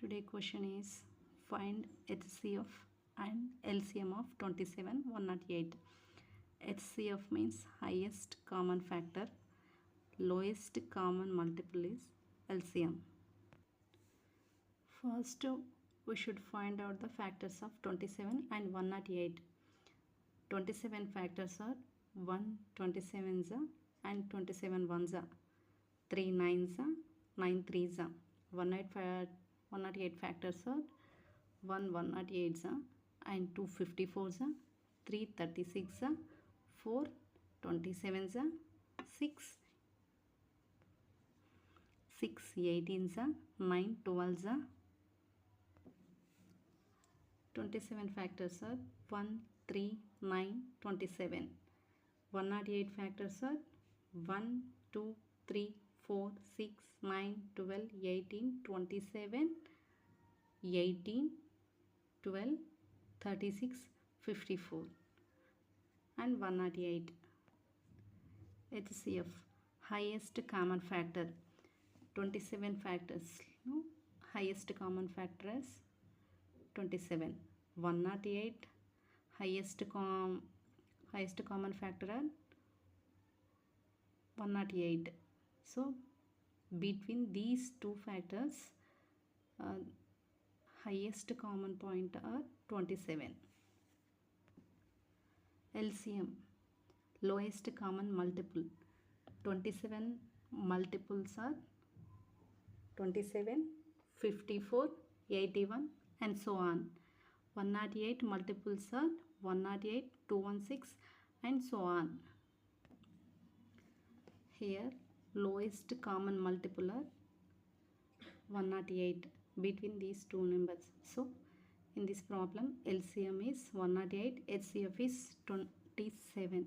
Today question is find HCF and LCM of 27 108. HCF means highest common factor, lowest common multiple is LCM. First we should find out the factors of 27 and 108. 27 factors are 1 27s and 27 ones, 3 9s, 9 3s. 108 factors are 1 108s and 2 54s, 3 36, 4 27s, 6 18s, 9 12s. 27 factors are 1 3 9 27. 108 factors are 1 2 3 4 6 9 12 18 27 18 12 36 54 and 108. HCF highest common factor. 27 factors, no, highest common factor is 27. 108 highest common factor are 108. So between these two factors, highest common point are 27. LCM lowest common multiple. 27 multiples are 27, 54, 81 and so on. 108 multiples are 108, 216 and so on. Here lowest common multiple are 108 between these two numbers. So in this problem LCM is 108, HCF is 27.